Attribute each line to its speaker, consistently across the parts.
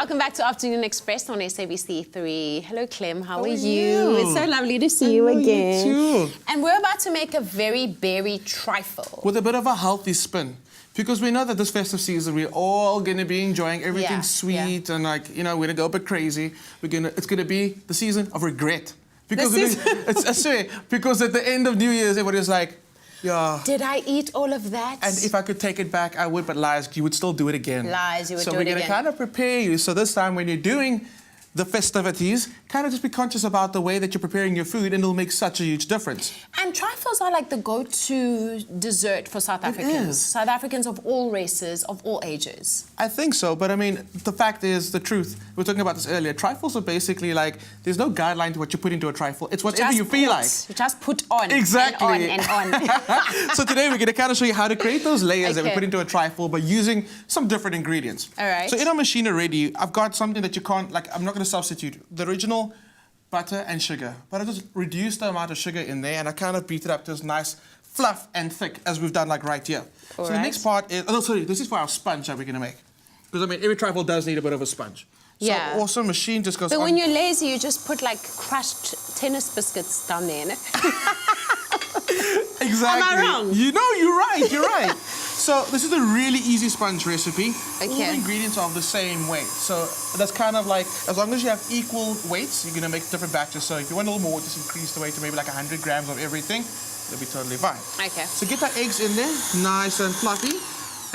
Speaker 1: Welcome back to Afternoon Express on SABC3. Hello, Clem. How are you? It's so lovely to see you again.
Speaker 2: You too.
Speaker 1: And we're about to make a very berry trifle.
Speaker 2: With a bit of a healthy spin. Because we know that this festive season, we're all going to be enjoying everything sweet and we're going to go a bit crazy. It's going to be the season of regret. Because I swear, because at the end of New Year's, everybody's like, yeah.
Speaker 1: Did I eat all of that?
Speaker 2: And if I could take it back, I would, but lies, you would still do it again.
Speaker 1: Lies, you would do it again.
Speaker 2: So we're going to kind of prepare you. So this time when you're doing the festivities, kind of just be conscious about the way that you're preparing your food, and it'll make such a huge difference.
Speaker 1: And trifles are like the go-to dessert for South Africans. South Africans of all races, of all ages.
Speaker 2: I think so, but I mean, the fact is, the truth, we were talking about this earlier, trifles are basically like, there's no guideline to what you put into a trifle. It's whatever you feel like.
Speaker 1: You just put on
Speaker 2: exactly.
Speaker 1: and on and on.
Speaker 2: So today we're going to kind of show you how to create those layers that we put into a trifle by using some different ingredients.
Speaker 1: All right.
Speaker 2: So in our machine already, I've got something that you can't, like, I'm not going to substitute the original butter and sugar, but I just reduced the amount of sugar in there and I kind of beat it up to this nice fluff and thick as we've done like right here. So the next part is, this is for our sponge that we're going to make. Because I mean, every trifle does need a bit of a sponge.
Speaker 1: Yeah.
Speaker 2: So also machine just goes
Speaker 1: But
Speaker 2: on.
Speaker 1: when you're lazy, you just put like crushed tennis biscuits down there, innit?
Speaker 2: Exactly.
Speaker 1: Am I wrong?
Speaker 2: You know, you're right. So this is a really easy sponge recipe.
Speaker 1: Okay.
Speaker 2: All the ingredients are of the same weight. So that's kind of like, as long as you have equal weights, you're going to make different batches. So if you want a little more, just increase the weight to maybe like 100 grams of everything. It'll be totally fine.
Speaker 1: Okay.
Speaker 2: So get the eggs in there, nice and fluffy.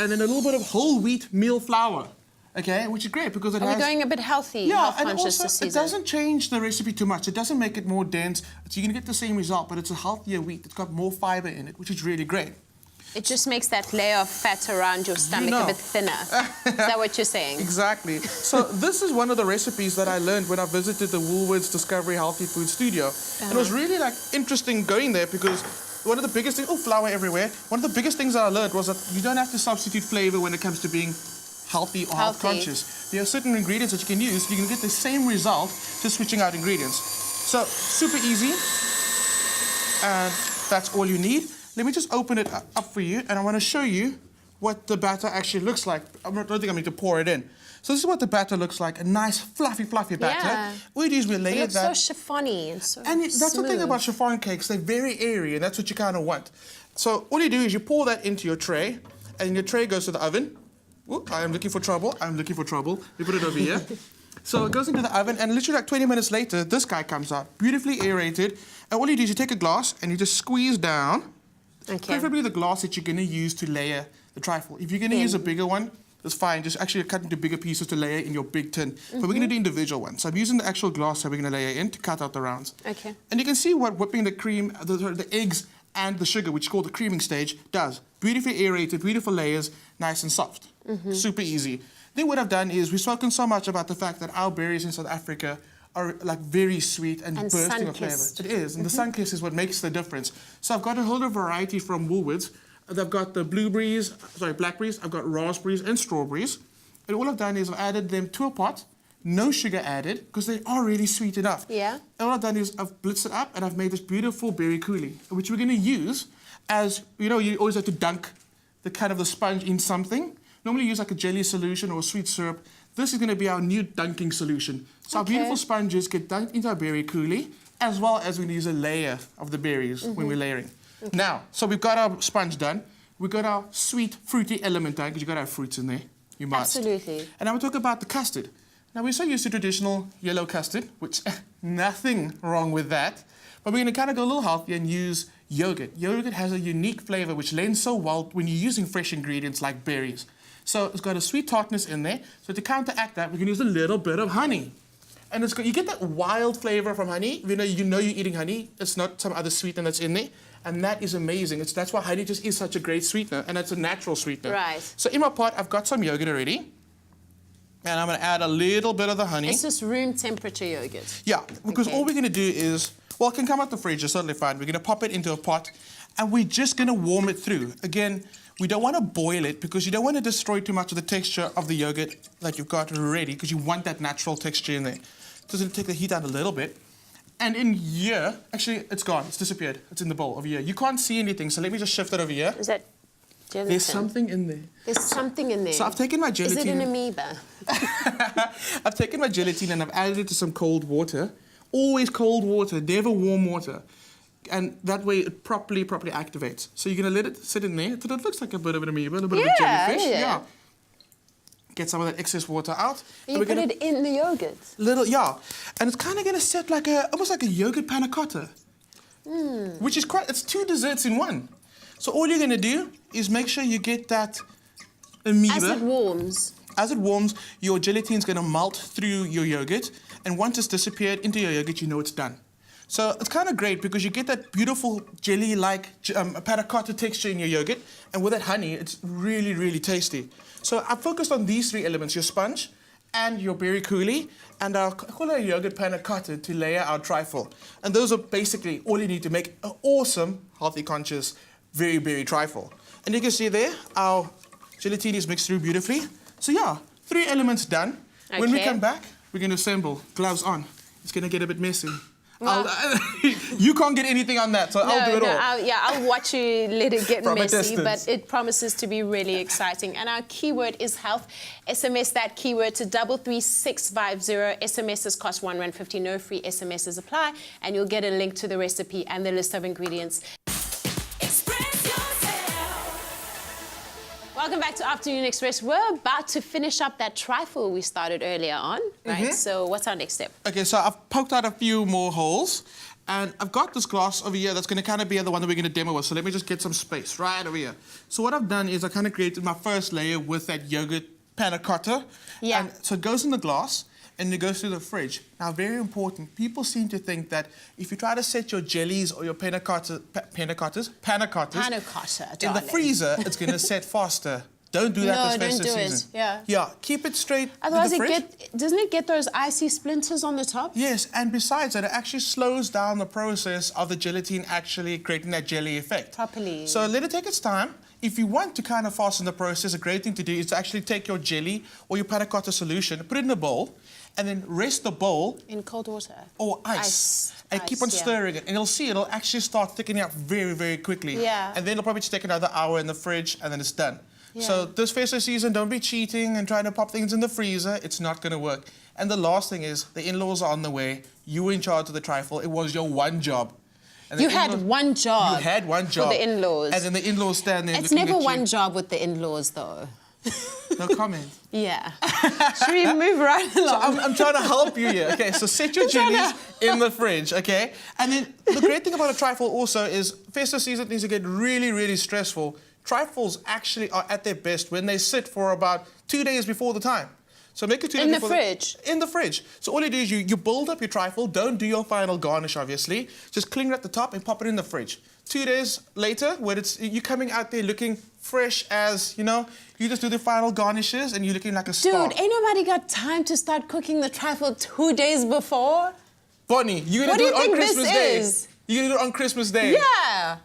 Speaker 2: And then a little bit of whole wheat meal flour. Okay, which is great because it has...
Speaker 1: We're going a bit healthy, health conscious this season.
Speaker 2: It doesn't change the recipe too much. It doesn't make it more dense. So you're going to get the same result, but it's a healthier wheat. It's got more fiber in it, which is really great.
Speaker 1: It just makes that layer of fat around your stomach a bit thinner. Is that what you're saying?
Speaker 2: Exactly. So this is one of the recipes that I learned when I visited the Woolworths Discovery Healthy Food Studio. And it was really like interesting going there because one of the biggest things, flour everywhere. One of the biggest things that I learned was that you don't have to substitute flavor when it comes to being healthy or health conscious. There are certain ingredients that you can use. You can get the same result just switching out ingredients. So super easy. And that's all you need. Let me just open it up for you, and I want to show you what the batter actually looks like. I don't think I'm going to pour it in. So this is what the batter looks like, a nice fluffy batter.
Speaker 1: Yeah.
Speaker 2: What we do is we layer
Speaker 1: that. It looks so chiffony and so
Speaker 2: And that's
Speaker 1: smooth.
Speaker 2: the thing about chiffon cakes, they're very airy, and that's what you kind of want. So all you do is you pour that into your tray, and your tray goes to the oven. Ooh, I am looking for trouble. We put it over here. So it goes into the oven, and literally like 20 minutes later, this guy comes out, beautifully aerated. And all you do is you take a glass, and you just squeeze down.
Speaker 1: Okay.
Speaker 2: Preferably the glass that you're going to use to layer the trifle. If you're going to use a bigger one, that's fine. Just actually cut into bigger pieces to layer in your big tin. But we're going to do individual ones. So I'm using the actual glass that we're going to layer in to cut out the rounds.
Speaker 1: Okay.
Speaker 2: And you can see what whipping the cream, the eggs and the sugar, which is called the creaming stage, does. Beautifully aerated, beautiful layers, nice and soft. Super easy. Then what I've done is we've spoken so much about the fact that our berries in South Africa are like very sweet and bursting of flavor. It is, and the sun-kissed is what makes the difference. So I've got a whole variety from Woolworths. I've got the blackberries, I've got raspberries and strawberries. And all I've done is I've added them to a pot, no sugar added, because they are really sweet enough.
Speaker 1: Yeah.
Speaker 2: And all I've done is I've blitzed it up and I've made this beautiful berry coulis, which we're going to use as, you know, you always have to dunk the sponge in something. Normally you use like a jelly solution or a sweet syrup. This is going to be our new dunking solution. So our beautiful sponges get dunked into our berry coulis, as well as we're going to use a layer of the berries when we're layering. Now, so we've got our sponge done. We've got our sweet, fruity element done, because you've got to have fruits in there. You must.
Speaker 1: Absolutely.
Speaker 2: And now we talk about the custard. Now, we're so used to traditional yellow custard, which nothing wrong with that. But we're going to kind of go a little healthier and use yogurt. Yogurt has a unique flavor, which lends so well when you're using fresh ingredients like berries. So it's got a sweet tartness in there. So to counteract that, we can use a little bit of honey. And you get that wild flavor from honey. You know you're eating honey. It's not some other sweetener that's in there. And that is amazing. That's why honey just is such a great sweetener. And it's a natural sweetener.
Speaker 1: Right.
Speaker 2: So in my pot, I've got some yogurt already. And I'm going to add a little bit of the honey.
Speaker 1: It's just room temperature yogurt.
Speaker 2: Yeah, because all we're going to do is, well, it can come out the fridge. It's totally fine. We're going to pop it into a pot. And we're just going to warm it through. Again, we don't want to boil it because you don't want to destroy too much of the texture of the yogurt that you've got already, because you want that natural texture in there. So it's going to take the heat down a little bit. And in here, actually, it's gone. It's disappeared. It's in the bowl over here. You can't see anything, so let me just shift it over here.
Speaker 1: Is that Gelatin.
Speaker 2: There's something in there.
Speaker 1: There's something in there.
Speaker 2: So I've taken my
Speaker 1: Is
Speaker 2: gelatin.
Speaker 1: it an amoeba?
Speaker 2: I've taken my gelatin and I've added it to some cold water. Always cold water, never warm water. And that way it properly activates. So you're going to let it sit in there until it looks like a bit of an amoeba, a little bit of a jellyfish.
Speaker 1: Yeah.
Speaker 2: Get some of that excess water out.
Speaker 1: And you put it in the yogurt.
Speaker 2: And it's kind of going to set like almost like a yogurt panna cotta. Which is it's 2 desserts in one. So all you're going to do is make sure you get that amoeba.
Speaker 1: As it warms,
Speaker 2: your gelatine's going to melt through your yogurt. And once it's disappeared into your yogurt, you know it's done. So it's kind of great because you get that beautiful jelly-like panna cotta texture in your yogurt. And with that honey, it's really, really tasty. So I've focused on these 3 elements, your sponge and your berry coulis, and I'll call it a yogurt panna cotta to layer our trifle. And those are basically all you need to make an awesome, healthy, conscious, very berry trifle. And you can see there, our gelatine is mixed through beautifully. So yeah, 3 elements done.
Speaker 1: Okay.
Speaker 2: When we come back, we're going to assemble, gloves on. It's going to get a bit messy.
Speaker 1: Well,
Speaker 2: you can't get anything on that, so I'll do it all.
Speaker 1: I'll watch you let it get
Speaker 2: From a
Speaker 1: messy,
Speaker 2: distance.
Speaker 1: but it promises to be really exciting. And our keyword is health. SMS that keyword to 33650. SMSs cost R1.50. No free SMSs apply, and you'll get a link to the recipe and the list of ingredients. Welcome back to Afternoon Express. We're about to finish up that trifle we started earlier on, right? So what's our next step?
Speaker 2: Okay, so I've poked out a few more holes, and I've got this glass over here that's going to kind of be the one that we're going to demo with. So let me just get some space right over here. So what I've done is I kind of created my first layer with that yogurt panna cotta.
Speaker 1: Yeah.
Speaker 2: And so it goes in the glass, and it goes through the fridge. Now, very important, people seem to think that if you try to set your jellies or your panna cottas in the freezer, it's going to set faster. Don't do that this festive season. Yeah, keep it straight
Speaker 1: Otherwise,
Speaker 2: in the fridge.
Speaker 1: doesn't it get those icy splinters on the top?
Speaker 2: Yes, and besides that, it actually slows down the process of the gelatine actually creating that jelly effect.
Speaker 1: Properly.
Speaker 2: So let it take its time. If you want to kind of fasten the process, a great thing to do is to actually take your jelly or your panna cotta solution, put it in a bowl, and then rest the bowl
Speaker 1: in cold water
Speaker 2: or ice and keep on stirring it, and you'll see it'll actually start thickening up very, very quickly.
Speaker 1: Yeah.
Speaker 2: And then it'll probably just take another hour in the fridge, and then it's done. So this festive season, don't be cheating and trying to pop things in the freezer. It's not going to work. And the last thing is, the in-laws are on the way. You were in charge of the trifle. It was your one job. And
Speaker 1: you had one job.
Speaker 2: You had one job.
Speaker 1: For the in-laws.
Speaker 2: And then the in-laws stand there.
Speaker 1: It's never one job with the in-laws, though.
Speaker 2: No comment.
Speaker 1: Yeah. Should we move right along?
Speaker 2: So I'm trying to help you here. Okay, so set your jellies in the fridge, okay? And then the great thing about a trifle also is festive season things get really, really stressful. Trifles actually are at their best when they sit for about 2 days before the time. So make it 2 days
Speaker 1: in
Speaker 2: before
Speaker 1: the fridge?
Speaker 2: In the fridge. So all you do is you build up your trifle. Don't do your final garnish, obviously. Just clean it at the top and pop it in the fridge. 2 days later, when you're coming out there looking fresh as, you know, you just do the final garnishes and you're looking like a star.
Speaker 1: Dude, ain't nobody got time to start cooking the trifle 2 days before.
Speaker 2: Bonnie, you're going to do it on Christmas Day. You're going to do it on Christmas Day.
Speaker 1: Yeah.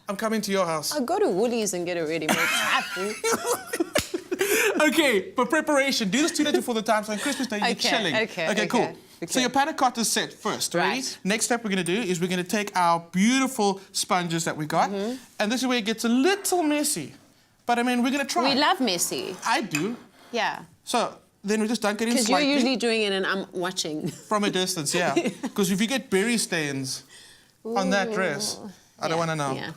Speaker 2: I'm coming to your house.
Speaker 1: I'll go to Woolies and get a ready-made trifle.
Speaker 2: Okay, for preparation, do this 2 days before the time, so on Christmas Day you're chilling. Okay, cool.
Speaker 1: Okay.
Speaker 2: So your panna cotta is set first, ready?
Speaker 1: Right.
Speaker 2: Next step we're going to do is we're going to take our beautiful sponges that we got, and this is where it gets a little messy. But I mean, we're going to try.
Speaker 1: We love messy.
Speaker 2: I do.
Speaker 1: Yeah.
Speaker 2: So then we just dunk it in
Speaker 1: Because
Speaker 2: slightly.
Speaker 1: you're usually doing it and I'm watching.
Speaker 2: From a distance, yeah. Because if you get berry stains on that dress, I don't want to know.
Speaker 1: Yeah.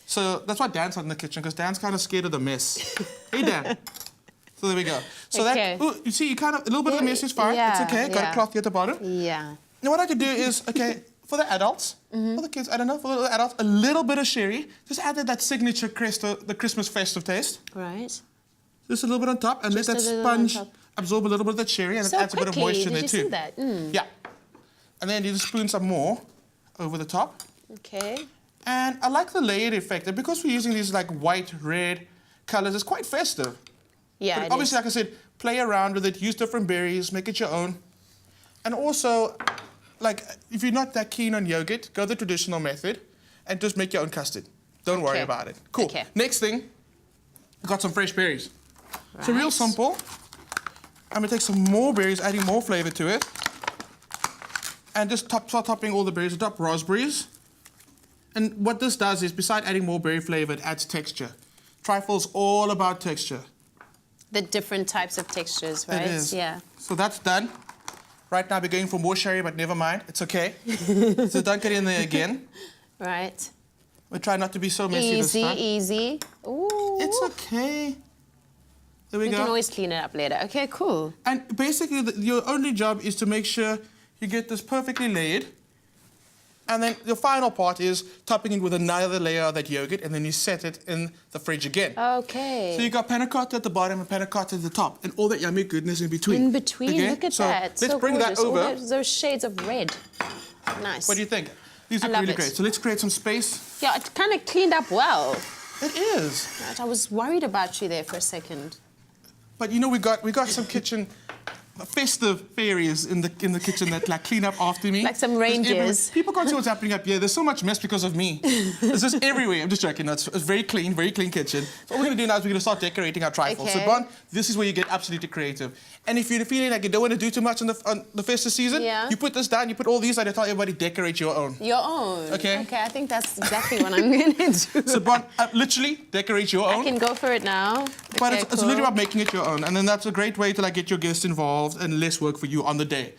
Speaker 2: So that's why Dan's not in the kitchen, because Dan's kind of scared of the mess. Hey, Dan. So there we go. So that, ooh, you see, you kind of, a little bit of the mess is fine.
Speaker 1: Yeah,
Speaker 2: it's okay. Got a cloth here at the bottom.
Speaker 1: Yeah.
Speaker 2: Now what I could do is, okay, for the adults, for the kids, I don't know, for the adults, a little bit of sherry. Just add that signature the Christmas festive taste.
Speaker 1: Right.
Speaker 2: Just a little bit on top, and let that sponge absorb a little bit of that sherry, and it adds a bit of moisture there too.
Speaker 1: Did you see that?
Speaker 2: Yeah. And then you just spoon some more over the top.
Speaker 1: Okay.
Speaker 2: And I like the layered effect. And because we're using these like white, red colors, it's quite festive.
Speaker 1: Yeah,
Speaker 2: but obviously, like I said, play around with it, use different berries, make it your own. And also, like, if you're not that keen on yogurt, go the traditional method and just make your own custard. Don't worry about it. Cool.
Speaker 1: Okay.
Speaker 2: Next thing, I got some fresh berries. Right. So real simple. I'm gonna take some more berries, adding more flavor to it. And just start topping all the berries. Top raspberries. And what this does is, besides adding more berry flavor, it adds texture. Trifle's all about texture.
Speaker 1: The different types of textures, right?
Speaker 2: It is.
Speaker 1: Yeah.
Speaker 2: So that's done. Right now we're going for more sherry, but never mind. It's okay. So dunk it in there again.
Speaker 1: Right.
Speaker 2: We'll try not to be so messy this time.
Speaker 1: Easy. Ooh.
Speaker 2: It's okay. There we
Speaker 1: You
Speaker 2: go.
Speaker 1: can always clean it up later. Okay, cool.
Speaker 2: And basically, your only job is to make sure you get this perfectly layered. And then the final part is topping it with another layer of that yogurt, and then you set it in the fridge again.
Speaker 1: Okay.
Speaker 2: So you got panna cotta at the bottom and panna cotta at the top, and all that yummy goodness in between.
Speaker 1: In between,
Speaker 2: Okay?
Speaker 1: look at
Speaker 2: so
Speaker 1: that.
Speaker 2: Let's
Speaker 1: So
Speaker 2: bring
Speaker 1: gorgeous.
Speaker 2: that over.
Speaker 1: All those shades of red. Nice.
Speaker 2: What do you think? These
Speaker 1: I
Speaker 2: look
Speaker 1: love
Speaker 2: really
Speaker 1: it.
Speaker 2: great. So let's create some space.
Speaker 1: Yeah, it kind of cleaned up well.
Speaker 2: It is.
Speaker 1: Right, I was worried about you there for a second.
Speaker 2: But you know, we got some kitchen festive fairies in the kitchen that like clean up after me.
Speaker 1: Like some
Speaker 2: There's
Speaker 1: reindeers.
Speaker 2: People can't see what's happening up here. There's so much mess because of me. It's just everywhere. I'm just joking. No, it's very clean kitchen. So what we're gonna do now is we're gonna start decorating our trifle.
Speaker 1: Okay.
Speaker 2: So Bon, this is where you get absolutely creative. And if you're feeling like you don't want to do too much on the festive season,
Speaker 1: Yeah.
Speaker 2: you put this down, you put all these and I tell everybody decorate your own.
Speaker 1: Your own.
Speaker 2: Okay.
Speaker 1: Okay, I think that's exactly what I'm going to do.
Speaker 2: So Bon, literally decorate your own.
Speaker 1: I can go for it now.
Speaker 2: But
Speaker 1: Okay,
Speaker 2: it's literally about making it your own, and then that's a great way to like get your guests involved and less work for you on the day.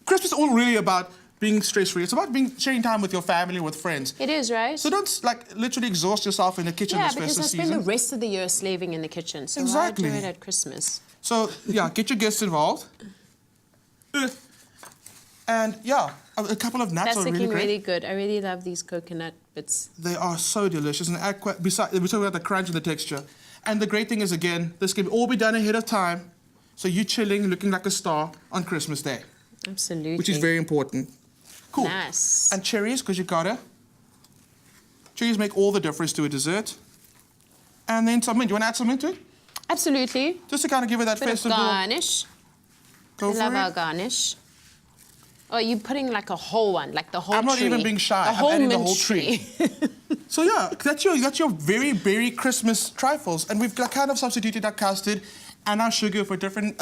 Speaker 2: Christmas is all really about being stress-free. It's about sharing time with your family, with friends.
Speaker 1: It is, right?
Speaker 2: So don't like literally exhaust yourself in the kitchen
Speaker 1: yeah,
Speaker 2: this
Speaker 1: because I
Speaker 2: festive
Speaker 1: spend the
Speaker 2: season.
Speaker 1: rest of the year slaving in the kitchen. So
Speaker 2: Exactly.
Speaker 1: why do it at Christmas?
Speaker 2: So yeah, get your guests involved. And yeah, a couple of nuts
Speaker 1: That's
Speaker 2: are really
Speaker 1: looking
Speaker 2: great.
Speaker 1: really good. I really love these coconut bits.
Speaker 2: They are so delicious, and besides, we're talking about the crunch and the texture. And the great thing is, again, this can all be done ahead of time, so you're chilling, looking like a star on Christmas Day,
Speaker 1: Absolutely.
Speaker 2: which is very important. Cool.
Speaker 1: Nice.
Speaker 2: And cherries, because you gotta. Cherries make all the difference to a dessert. And then some mint. You want to add some mint to it?
Speaker 1: Absolutely.
Speaker 2: Just to kind of give it that
Speaker 1: Bit of
Speaker 2: festive.
Speaker 1: garnish.
Speaker 2: Go
Speaker 1: I
Speaker 2: for
Speaker 1: love
Speaker 2: it.
Speaker 1: our garnish. Oh, you're putting like a whole one, like the whole
Speaker 2: I'm not
Speaker 1: tree.
Speaker 2: even being shy.
Speaker 1: The
Speaker 2: I'm
Speaker 1: whole
Speaker 2: adding the
Speaker 1: mint
Speaker 2: whole tree. So yeah, that's your very berry Christmas trifles, and we've kind of substituted our custard and our sugar for different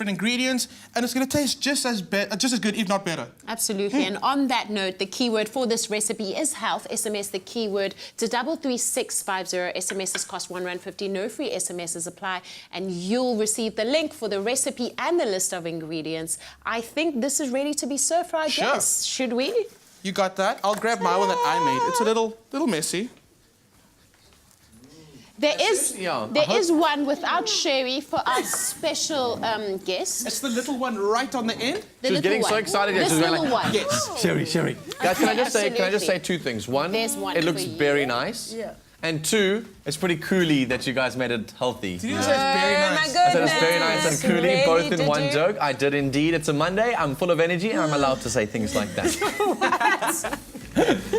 Speaker 2: ingredients, and it's going to taste just as good, if not better.
Speaker 1: Absolutely. And on that note, the keyword for this recipe is health. SMS the keyword to 33650. SMSs cost R1.50. No free SMSs apply, and you'll receive the link for the recipe and the list of ingredients. I think this is ready to be served for our
Speaker 2: Sure.
Speaker 1: guests. Should we?
Speaker 2: You got that? I'll grab my one that I made. It's a little messy.
Speaker 1: There is
Speaker 3: Yeah,
Speaker 1: there is one without sherry for our special guest.
Speaker 2: It's the little one right on the end.
Speaker 1: The
Speaker 3: She was
Speaker 1: little
Speaker 3: getting so
Speaker 1: one.
Speaker 3: excited,
Speaker 1: This
Speaker 3: she was going
Speaker 1: little
Speaker 3: like,
Speaker 1: one.
Speaker 2: Yes.
Speaker 3: Sherry. Guys, can I just say
Speaker 1: Absolutely.
Speaker 3: two things? One,
Speaker 1: There's one
Speaker 3: it looks
Speaker 1: for you.
Speaker 3: very nice.
Speaker 1: Yeah.
Speaker 3: And two, it's pretty cooly that you guys made it healthy.
Speaker 2: Did you say it's very
Speaker 1: Oh, my
Speaker 2: nice?
Speaker 3: I said it's very nice and cooly,
Speaker 1: Really,
Speaker 3: both in
Speaker 1: did
Speaker 3: one
Speaker 1: you?
Speaker 3: joke. I did indeed. It's a Monday. I'm full of energy and I'm allowed to say things like that.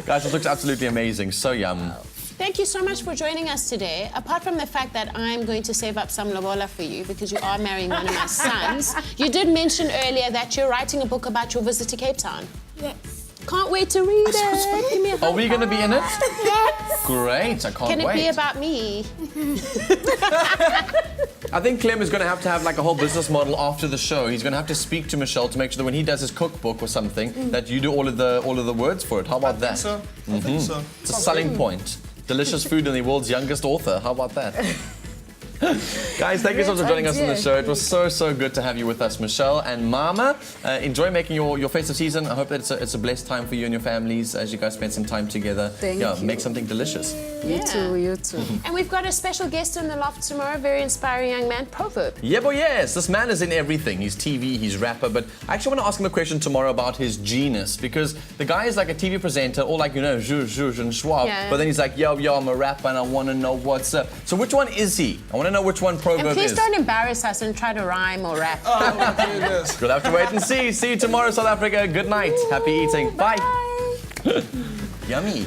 Speaker 3: Guys, it looks absolutely amazing. So yum.
Speaker 1: Thank you so much for joining us today. Apart from the fact that I'm going to save up some lobola for you because you are marrying one of my sons, you did mention earlier that you're writing a book about your visit to Cape Town.
Speaker 4: Yes.
Speaker 1: Can't wait to read it. Give me a
Speaker 3: Are we going to be in it?
Speaker 4: Yes.
Speaker 3: Great. I can't
Speaker 1: Can it
Speaker 3: wait.
Speaker 1: be about me?
Speaker 3: I think Clem is going to have like a whole business model after the show. He's going to have to speak to Michelle to make sure that when he does his cookbook or something, that you do all of the words for it. How about that?
Speaker 2: So, I think so.
Speaker 3: It's a selling point. Delicious food and the world's youngest author. How about that? Guys, thank you so much for joining us on the show. It was so good to have you with us, Michelle and Mama. Enjoy making your festive season. I hope that it's a blessed time for you and your families as you guys spend some time together.
Speaker 4: Thank you.
Speaker 3: Make something delicious.
Speaker 4: You too.
Speaker 1: And we've got a special guest in the loft tomorrow, very inspiring young man, Proverb.
Speaker 3: Yeah, but yes, this man is in everything. He's TV, he's rapper, but I actually want to ask him a question tomorrow about his genus, because the guy is like a TV presenter, all like, zhuzh and schwab,
Speaker 1: Yeah.
Speaker 3: but then he's like, yo, I'm a rapper and I want to know what's up. So which one is he? I want to know which one Proverb
Speaker 1: And please
Speaker 3: is.
Speaker 1: don't embarrass us and try to rhyme or rap.
Speaker 3: We'll have to wait and see. See you tomorrow, South Africa. Good night. Happy eating. Bye. Yummy.